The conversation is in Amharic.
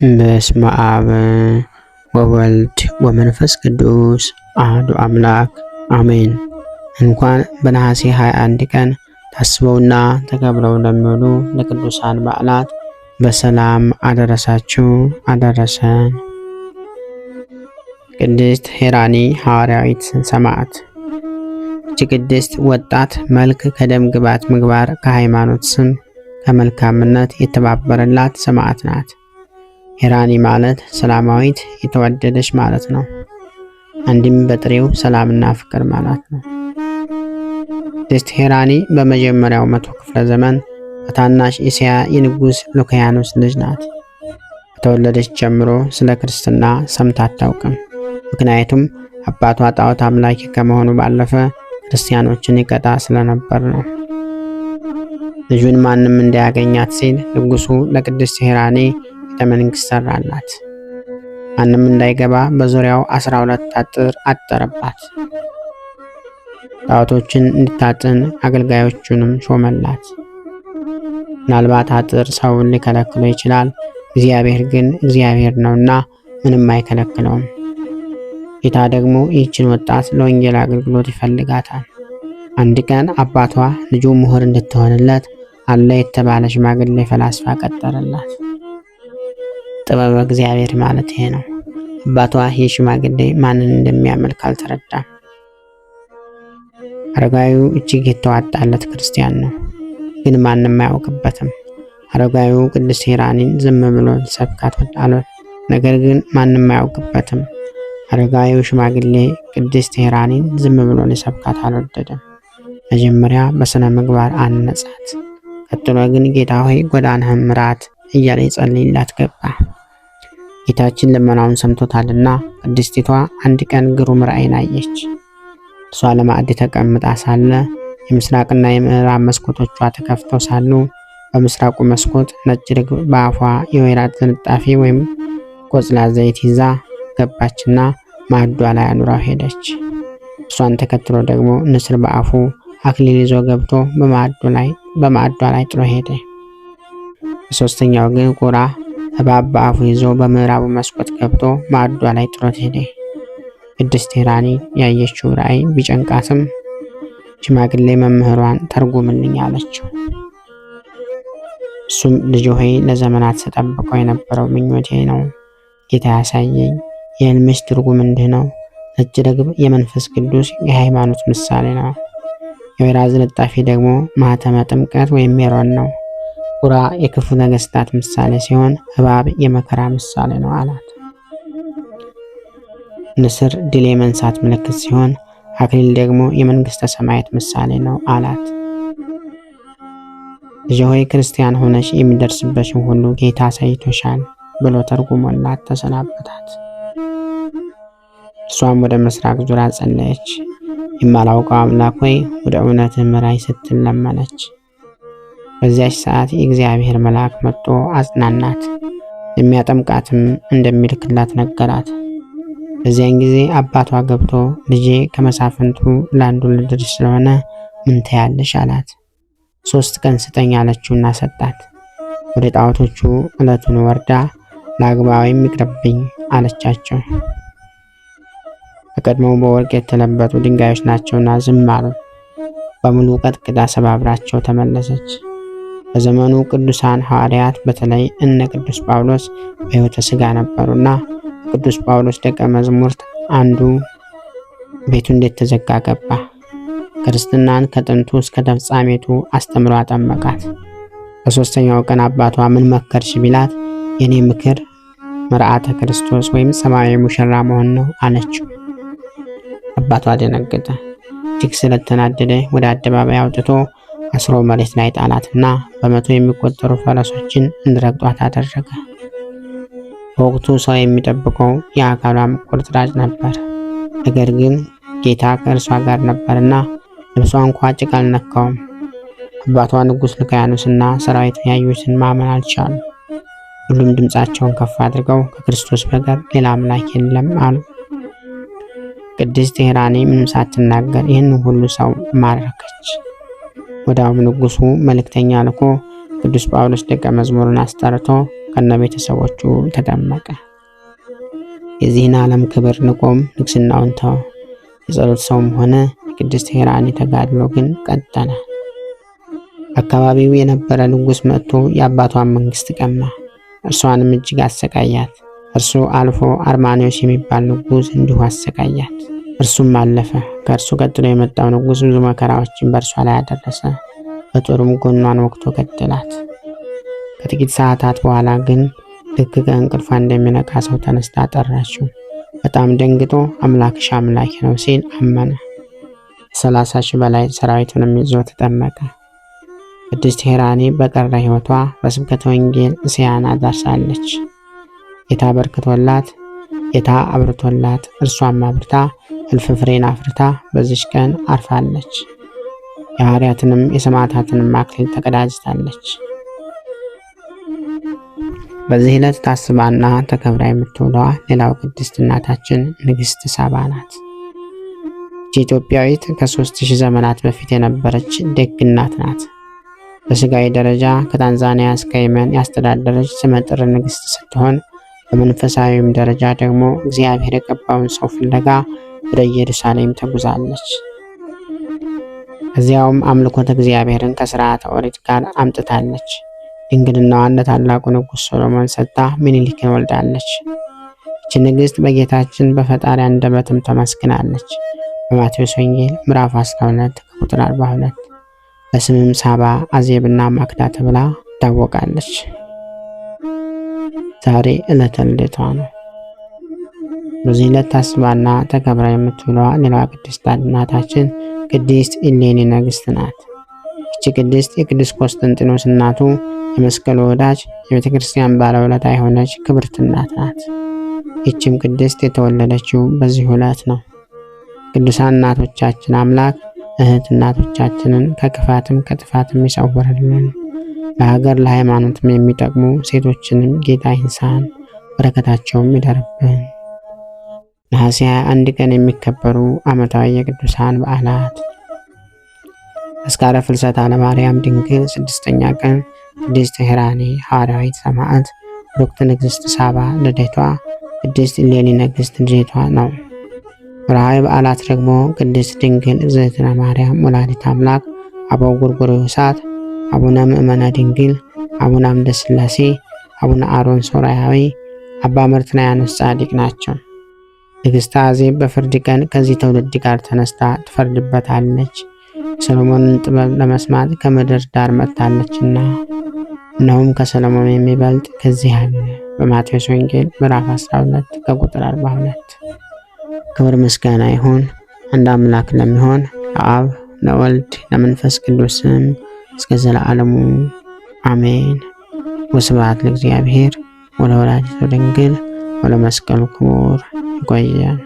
በስመ አብ ወወልድ ወመንፈስ ቅዱስ አሐዱ አምላክ አሜን። እንኳን በነሐሴ 21 ቀን ታስበውና ተከብረው ለሚውሉ ለቅዱሳን በዓላት በሰላም አደረሳችሁ አደረሰን። ቅድስት ሄራኒ ሐዋርያዊት ሰማዕት። ይህች ቅድስት ወጣት መልክ ከደም ግባት ምግባር ከሃይማኖት ስም ከመልካምነት የተባበረላት ሰማዕት ናት። ሄራኒ ማለት ሰላማዊት የተወደደች ማለት ነው። አንድም በጥሬው ሰላምና ፍቅር ማለት ነው። ቅድስት ሄራኒ በመጀመሪያው መቶ ክፍለ ዘመን በታናሽ እስያ የንጉሥ ሉኪያኖስ ልጅ ናት። ከተወለደች ጀምሮ ስለ ክርስትና ሰምታ አታውቅም። ምክንያቱም አባቷ ጣዖት አምላኪ ከመሆኑ ባለፈ ክርስቲያኖችን ይቀጣ ስለነበር ነው። ልጁን ማንም እንዳያገኛት ሲል ንጉሡ ለቅድስት ሄራኒ ቤተመንግሥት ሰራላት። ማንም እንዳይገባ በዙሪያው 12 አጥር አጠረባት። ጣዖቶችን እንድታጥን አገልጋዮቹንም ሾመላት። ምናልባት አጥር ሰውን ሊከለክለው ይችላል፣ እግዚአብሔር ግን እግዚአብሔር ነውና ምንም አይከለክለውም። ጌታ ደግሞ ይህችን ወጣት ለወንጌል አገልግሎት ይፈልጋታል። አንድ ቀን አባቷ ልጁ ምሁር እንድትሆንለት አለ የተባለ ሽማግሌ ፈላስፋ ቀጠረላት። ጥበበ እግዚአብሔር ማለት ይሄ ነው። አባቷ ይህ ሽማግሌ ማንን እንደሚያመልክ አልተረዳም። አረጋዊው እጅግ የተዋጣለት ክርስቲያን ነው፣ ግን ማንም አያውቅበትም። አረጋዊው ቅድስት ሄራኒን ዝም ብሎ ሊሰብካት ወጣለት፣ ነገር ግን ማንም አያውቅበትም። አረጋዊው ሽማግሌ ቅድስት ሄራኒን ዝም ብሎ ሊሰብካት አልወደደም። መጀመሪያ በስነ ምግባር አነጻት። ቀጥሎ ግን ጌታ ሆይ ጎዳናህን ምራት እያለ ይጸልይላት ገባ። ጌታችን ልመናውን ሰምቶታልና ቅድስቲቷ አንድ ቀን ግሩም ራእይን አየች። እርሷ ለማዕድ ተቀምጣ ሳለ የምስራቅና የምዕራብ መስኮቶቿ ተከፍተው ሳሉ በምስራቁ መስኮት ነጭ ርግብ በአፏ የወይራ ዝንጣፊ ወይም ቆጽላ ዘይት ይዛ ገባችና ማዕዷ ላይ አኑራው ሄደች። እሷን ተከትሎ ደግሞ ንስር በአፉ አክሊል ይዞ ገብቶ በማዕዷ ላይ ጥሎ ሄደ። በሶስተኛው ግን ቁራ እባብ በአፉ ይዞ በምዕራቡ መስኮት ገብቶ ማዕዷ ላይ ጥሎት ሄደ። ቅድስት ሄራኒ ያየችው ራእይ ቢጨንቃትም ሽማግሌ መምህሯን ተርጉምልኝ አለችው። እሱም ልጅ ሆይ ለዘመናት ተጠብቀው የነበረው ምኞቴ ነው። ጌታ ያሳየኝ። የሕልምሽ ትርጉም እንዲህ ነው። ነጭ ርግብ የመንፈስ ቅዱስ የሃይማኖት ምሳሌ ነው። የወይራ ዝንጣፊ ደግሞ ማኅተመ ጥምቀት ወይም ሜሮን ነው። ቁራ የክፉ ነገሥታት ምሳሌ ሲሆን እባብ የመከራ ምሳሌ ነው አላት። ንስር ድል የመንሳት ምልክት ሲሆን አክሊል ደግሞ የመንግሥተ ሰማያት ምሳሌ ነው አላት። ልጅ ሆይ ክርስቲያን ሆነሽ የሚደርስበሽን ሁሉ ጌታ አሳይቶሻል ብሎ ተርጉሞላት ተሰናበታት። እሷም ወደ ምስራቅ ዙራ ጸለየች። የማላውቀው አምላክ ሆይ ወደ እውነትህ ምራኝ ስትል ለመነች። በዚያች ሰዓት የእግዚአብሔር መልአክ መጥቶ አጽናናት፣ የሚያጠምቃትም እንደሚልክላት ነገራት። በዚያን ጊዜ አባቷ ገብቶ ልጄ ከመሳፍንቱ ለአንዱ ልድርሽ ስለሆነ ምን ትያለሽ አላት። 3 ቀን ስጠኝ አለችውና ሰጣት። ወደ ጣዖቶቹ ዕለቱን ወርዳ ለአግባ ወይም ይቅርብኝ አለቻቸው። በቀድሞው በወርቅ የተለበጡ ድንጋዮች ናቸውና ዝም አሉ። በሙሉ ቀጥቅጣ ሰባብራቸው ተመለሰች። በዘመኑ ቅዱሳን ሐዋርያት በተለይ እነ ቅዱስ ጳውሎስ በሕይወተ ሥጋ ነበሩና ቅዱስ ጳውሎስ ደቀ መዝሙርት አንዱ ቤቱ እንደተዘጋ ገባ። ክርስትናን ከጥንቱ እስከ ተፍጻሜቱ አስተምሮ አጠመቃት። በሦስተኛው ቀን አባቷ ምን መከርሽ ቢላት የኔ ምክር መርዓተ ክርስቶስ ወይም ሰማያዊ ሙሽራ መሆን ነው አለችው። አባቷ ደነገጠ። እጅግ ስለተናደደ ወደ አደባባይ አውጥቶ አስሮ መሬት ላይ ጣላትና በመቶ የሚቆጠሩ ፈረሶችን እንዲረግጧት አደረገ። በወቅቱ ሰው የሚጠብቀው የአካሏም ቁርጥራጭ ነበር። ነገር ግን ጌታ ከእርሷ ጋር ነበርና ልብሷ እንኳ ጭቃ አልነካውም። አባቷ ንጉሥ ሉኪያኖስና ሰራዊት ያዩትን ማመን አልቻሉ። ሁሉም ድምፃቸውን ከፍ አድርገው ከክርስቶስ በቀር ሌላ አምላክ የለም አሉ። ቅድስት ሄራኒ ምንም ሳትናገር ይህን ሁሉ ሰው ማረከች። ወዲያውም ንጉሡ መልእክተኛ ልኮ ቅዱስ ጳውሎስ ደቀ መዝሙርን አስጠርቶ ከነቤተሰቦቹ ተጠመቀ። የዚህን ዓለም ክብር ንቆም ንግስናውን ተወ። የጸሎት ሰውም ሆነ የቅድስት ሄራኒ ተጋድሎ ግን ቀጠለ። አካባቢው የነበረ ንጉስ መጥቶ የአባቷን መንግስት ቀማ። እርሷንም እጅግ አሰቃያት። እርሱ አልፎ አርማኒዎስ የሚባል ንጉስ እንዲሁ አሰቃያት። እርሱም አለፈ። ከእርሱ ቀጥሎ የመጣው ንጉስ ብዙ መከራዎችን በእርሷ ላይ አደረሰ። በጦሩም ጎኗን ወቅቶ ገደላት። ከጥቂት ሰዓታት በኋላ ግን ልክ ከእንቅልፏ እንደሚነቃ ሰው ተነስታ ጠራችው። በጣም ደንግጦ አምላክሽ አምላኬ ነው ሲል አመነ። 30 ሺህ በላይ ሰራዊቱንም ይዞ ተጠመቀ። ቅድስት ሄራኒ በቀረ ሕይወቷ በስብከተ ወንጌል እስያን አዳርሳለች። ጌታ አብርቶላት እርሷም አብርታ እልፍ ፍሬን አፍርታ በዚች ቀን አርፋለች። የሐዋርያትንም የሰማዕታትንም አክሊል ተቀዳጅታለች። በዚህ ዕለት ታስባና ተከብራ የምትውለዋ ሌላው ቅድስት እናታችን ንግሥት ሳባ ናት። ኢትዮጵያዊት ከ3000 ዘመናት በፊት የነበረች ደግ እናት ናት። በስጋዊ ደረጃ ከታንዛኒያ እስከ የመን ያስተዳደረች ስመጥር ንግሥት ስትሆን በመንፈሳዊም ደረጃ ደግሞ እግዚአብሔር የቀባውን ሰው ፍለጋ ወደ ኢየሩሳሌም ተጉዛለች። እዚያውም አምልኮተ እግዚአብሔርን ከሥርዓተ ኦሪት ጋር አምጥታለች። ድንግልናዋን ለታላቁ ንጉሥ ሶሎሞን ሰጥታ ምኒልክን ወልዳለች። ይህች ንግሥት በጌታችን በፈጣሪ አንደበትም ተመስግናለች። በማቴዎስ ወንጌል ምዕራፍ 12 ቁጥር 42 በስምም ሳባ፣ አዜብና ማክዳ ተብላ ትታወቃለች። ዛሬ ዕለተ ልደቷ ነው። በዚህ ዕለት ታስባና ተከብራ የምትውለዋ ሌላዋ ቅድስት እናታችን ቅድስት ኢሌኒ ንግሥት ናት። ይህች ቅድስት የቅዱስ ቆስጠንጢኖስ እናቱ የመስቀሉ ወዳጅ የቤተ ክርስቲያን ባለውለታ የሆነች ክብርት እናት ናት። ይህችም ቅድስት የተወለደችው በዚህ ዕለት ነው። ቅዱሳን እናቶቻችን አምላክ እህት እናቶቻችንን ከክፋትም ከጥፋትም ይሰውርልን። ለሀገር ለሃይማኖትም የሚጠቅሙ ሴቶችንም ጌታ ይንሳን፣ በረከታቸውም ይደርብን። ነሐሴ 21 ቀን የሚከበሩ ዓመታዊ የቅዱሳን በዓላት ተስካረ ፍልሰታ ለማርያም ድንግል 6ኛ ቀን ቅድስት ሄራኒ ሐዋርያዊት ሰማዕት፣ ብሩክት ንግሥት ሳባ ልደቷ፣ ቅድስት ኢሌኒ ንግሥት ልደቷ ነው። ወርኃዊ በዓላት ደግሞ ቅድስት ድንግል እግዝእትነ ማርያም ወላዲተ አምላክ፣ አበው ጎርጎርዮሳት፣ አቡነ ምእመነ ድንግል፣ አቡነ አምደ ሥላሴ፣ አቡነ አሮን ሶርያዊ፣ አባ መርትናያኖስ ጻድቅ ናቸው። ንግሥተ አዜብ በፍርድ ቀን ከዚህ ትውልድ ጋር ተነስታ ትፈርድበታለች። ሰሎሞንን ጥበብ ለመስማት ከምድር ዳር መጥታለችና እነሆም ከሰሎሞን የሚበልጥ ከዚህ አለ። በማቴዎስ ወንጌል ምዕራፍ 12 ከቁጥር 42። ክብር ምስጋና ይሁን አንድ አምላክ ለሚሆን ለአብ ለወልድ ለመንፈስ ቅዱስም እስከ ዘለዓለሙ አሜን። ወስብሐት ለእግዚአብሔር ወለወላዲቱ ድንግል ወለመስቀሉ ክቡር። ይቆየን።